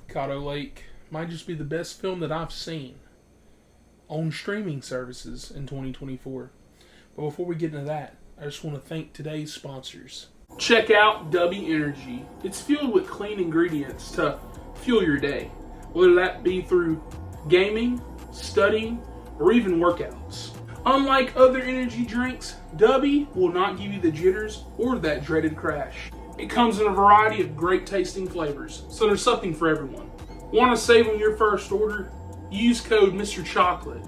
Caddo Lake might just be the best film that I've seen on streaming services in 2024. But before we get into that, I just want to thank today's sponsors. Check out W Energy. It's fueled with clean ingredients to fuel your day, whether that be through gaming, studying, or even workouts. Unlike other energy drinks, W will not give you the jitters or that dreaded crash. It comes in a variety of great tasting flavors, so there's something for everyone. Want to save on your first order? Use code Mr. Chocolate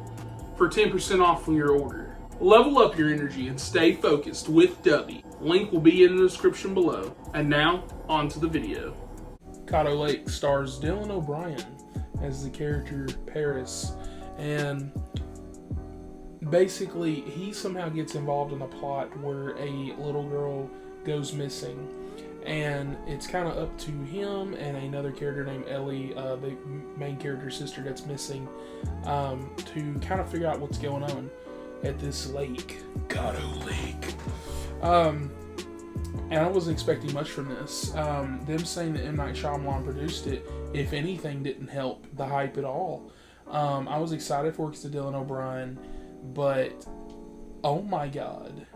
for 10% off on your order. Level up your energy and stay focused with W. Link will be in the description below. And now, on to the video. Caddo Lake stars Dylan O'Brien as the character Paris, and basically he somehow gets involved in a plot where a little girl goes missing, and it's kind of up to him and another character named Ellie, the main character's sister that's missing, to kind of figure out what's going on at this lake, Caddo Lake. And I wasn't expecting much from this. Them saying that M. Night Shyamalan produced it, if anything, didn't help the hype at all. I was excited for it because of Dylan O'Brien, but oh my god.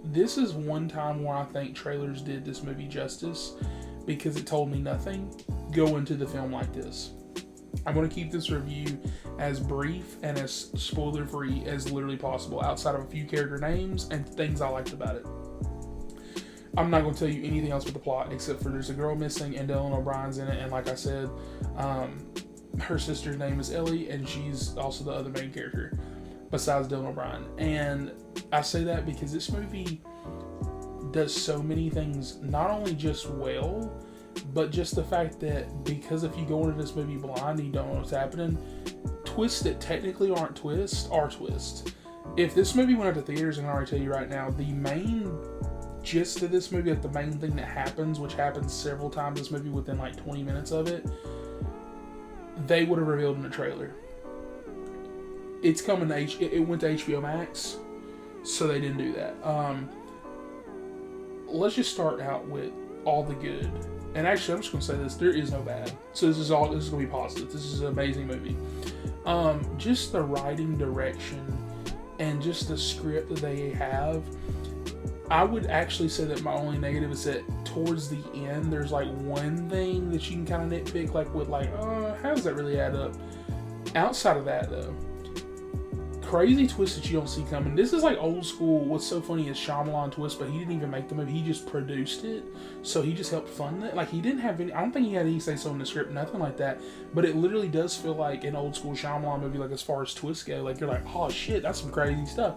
This is one time where I think trailers did this movie justice because it told me nothing. Go into the film like this. I'm going to keep this review as brief and as spoiler free as literally possible, outside of a few character names and things I liked about it. I'm not going to tell you anything else with the plot except for there's a girl missing and Dylan O'Brien's in it, and like I said, her sister's name is Ellie, and she's also the other main character besides Dylan O'Brien. And I say that because this movie does so many things, not only just well, but just the fact that because if you go into this movie blind and you don't know what's happening, twists that technically aren't twists are twists. If this movie went out to theaters, and I already tell you right now, the main gist of this movie, like the main thing that happens, which happens several times in this movie within like 20 minutes of it, they would have revealed in the trailer. It's coming to it went to HBO Max, so they didn't do that. Let's just start out with all the good. And actually, I'm just going to say this: there is no bad. So this is going to be positive. This is an amazing movie. Just the writing, direction, and just the script that they have. I would actually say that my only negative is that towards the end, there's like one thing that you can kind of nitpick, like with like, how does that really add up? Outside of that, though, crazy twists that you don't see coming. This is like old school. What's so funny is Shyamalan twist, but he didn't even make the movie. He just produced it, so he just helped fund it. Like, he didn't have any. I don't think he had any say so in the script, nothing like that. But it literally does feel like an old school Shyamalan movie. Like, as far as twists go, like you're like, oh shit, that's some crazy stuff.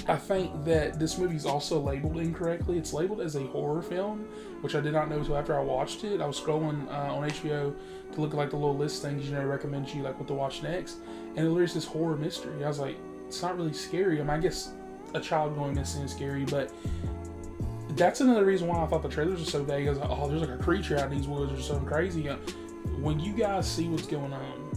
I think that this movie is also labeled incorrectly. It's labeled as a horror film, which I did not know until after I watched it. I was scrolling on HBO to look at like the little list things, it recommends you like what to watch next, and it literally says horror mystery. I was like, it's not really scary. I mean, I guess a child going missing is scary, but that's another reason why I thought the trailers were so vague. I was like, oh, there's like a creature out in these woods or something crazy. When you guys see what's going on,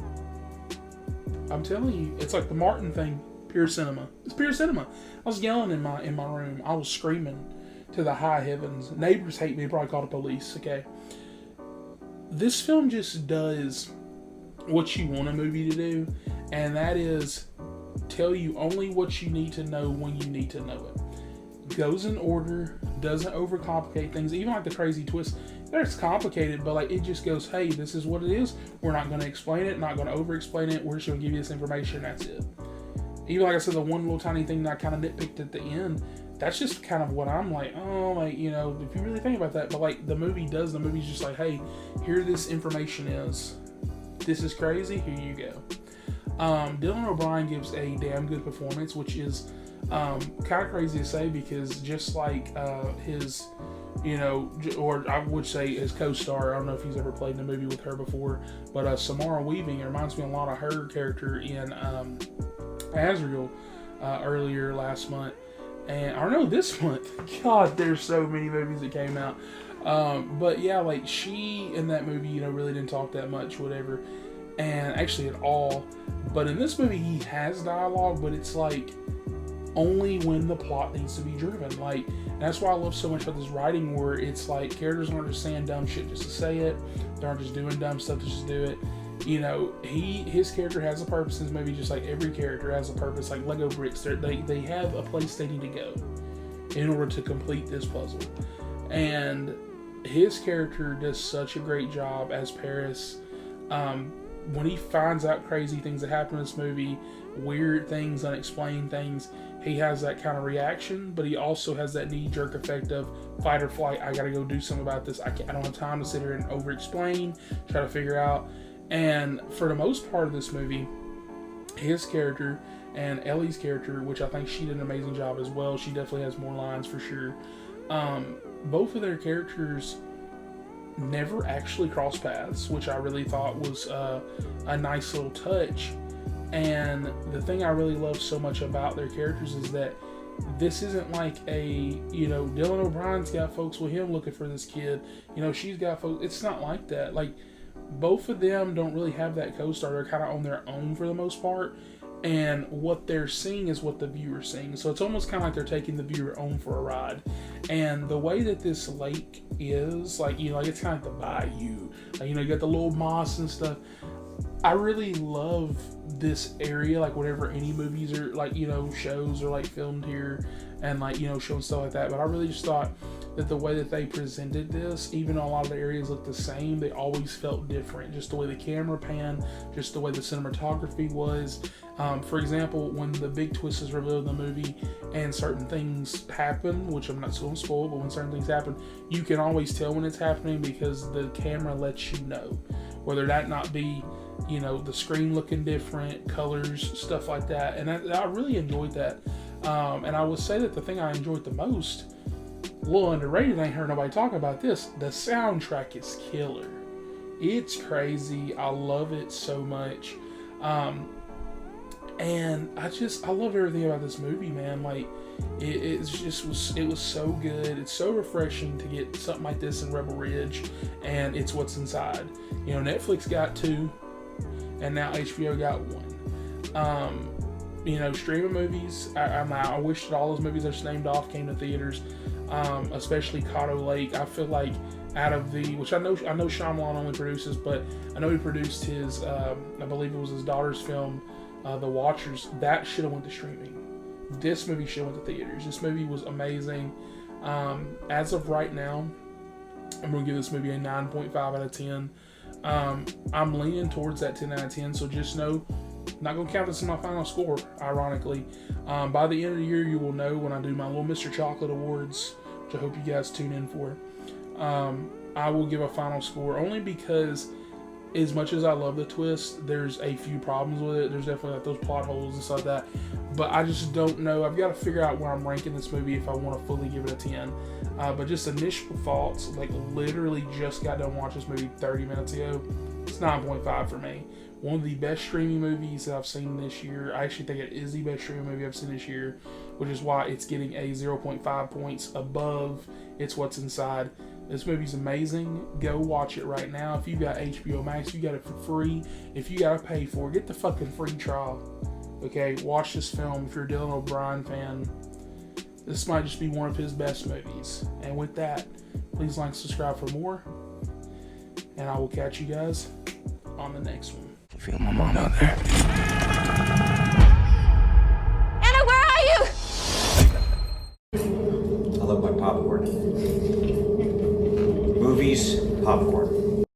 I'm telling you, it's like the Martin thing. Pure cinema. It's pure cinema. I was yelling in my room. I was screaming to the high heavens. Neighbors hate me. Probably called the police. Okay. This film just does what you want a movie to do, and that is tell you only what you need to know when you need to know it. Goes in order. Doesn't overcomplicate things. Even like the crazy twist. It's complicated, but like it just goes, hey, this is what it is. We're not going to explain it. Not going to over-explain it. We're just going to give you this information. That's it. Even like I said, the one little tiny thing that I kind of nitpicked at the end, that's just kind of what I'm like, oh, like, if you really think about that. But like the movie's just like, hey, here this information is. This is crazy, here you go. Dylan O'Brien gives a damn good performance, which is kind of crazy to say because just like his, or I would say his co-star, I don't know if he's ever played in a movie with her before, but Samara Weaving, it reminds me a lot of her character in Azrael earlier last month, and I don't know, this month. God, there's so many movies that came out, but yeah, like she in that movie, really didn't talk that much, whatever, and actually at all. But in this movie, he has dialogue, but it's like only when the plot needs to be driven. Like And that's why I love so much about this writing, where it's like characters aren't just saying dumb shit just to say it. They aren't just doing dumb stuff to just do it. You know, his character has a purpose in this movie, just like every character has a purpose. Like Lego bricks, they have a place they need to go in order to complete this puzzle. And his character does such a great job as Paris. When he finds out crazy things that happen in this movie, weird things, unexplained things, he has that kind of reaction, but he also has that knee-jerk effect of fight or flight. I gotta go do something about this. I don't have time to sit here and over-explain, try to figure out. And for the most part of this movie, his character and Ellie's character, which I think she did an amazing job as well. She definitely has more lines for sure. Both of their characters never actually cross paths, which I really thought was a nice little touch. And the thing I really love so much about their characters is that this isn't like a, you know, Dylan O'Brien's got folks with him looking for this kid. You know, she's got folks. It's not like that. Like, both of them don't really have that co-star. They're kind of on their own for the most part. And what they're seeing is what the viewer's seeing. So it's almost kind of like they're taking the viewer on for a ride. And the way that this lake is, like, you know, like it's kind of like the bayou. Like, you know, you got the little moss and stuff. I really love this area, like whenever any movies are, like, you know, shows are like filmed here and like, you know, showing stuff like that. But I really just thought that the way that they presented this, even though a lot of the areas look the same, they always felt different. Just the way the camera panned, just the way the cinematography was. For example, when the big twist is revealed in the movie and certain things happen, which I'm not going to spoil, but when certain things happen, you can always tell when it's happening because the camera lets you know. Whether that not be, you know, the screen looking different, colors, stuff like that. And I really enjoyed that. And I would say that the thing I enjoyed the most, a little underrated, I ain't heard nobody talk about this, the soundtrack is killer. It's crazy. I love it so much. And I love everything about this movie, man. Like, it was so good. It's so refreshing to get something like this in Rebel Ridge, and it's what's inside. You know, Netflix got 2, and now HBO got 1. You know, streaming movies, I wish that all those movies I just named off came to theaters, especially Caddo Lake. I feel like out of the, which I know Shyamalan only produces, but I know he produced his, I believe it was his daughter's film, The Watchers. That should have went to streaming. This movie should have went to theaters. This movie was amazing. As of right now, I'm going to give this movie a 9.5 out of 10. I'm leaning towards that 10 out of 10, so just know, not going to count this as my final score, ironically. By the end of the year, you will know when I do my little Mr. Chocolate Awards, which I hope you guys tune in for. I will give a final score, only because as much as I love the twist, there's a few problems with it. There's definitely like those plot holes and stuff like that. But I just don't know. I've got to figure out where I'm ranking this movie if I want to fully give it a 10. But just initial thoughts, like literally just got done watching this movie 30 minutes ago. It's 9.5 for me. One of the best streaming movies that I've seen this year. I actually think it is the best streaming movie I've seen this year, which is why it's getting a 0.5 points above It's What's Inside. This movie's amazing. Go watch it right now. If you got HBO Max, you got it for free. If you got to pay for it, get the fucking free trial. Okay, watch this film. If you're a Dylan O'Brien fan, this might just be one of his best movies. And with that, please like and subscribe for more. And I will catch you guys on the next one. Feel my mom out there.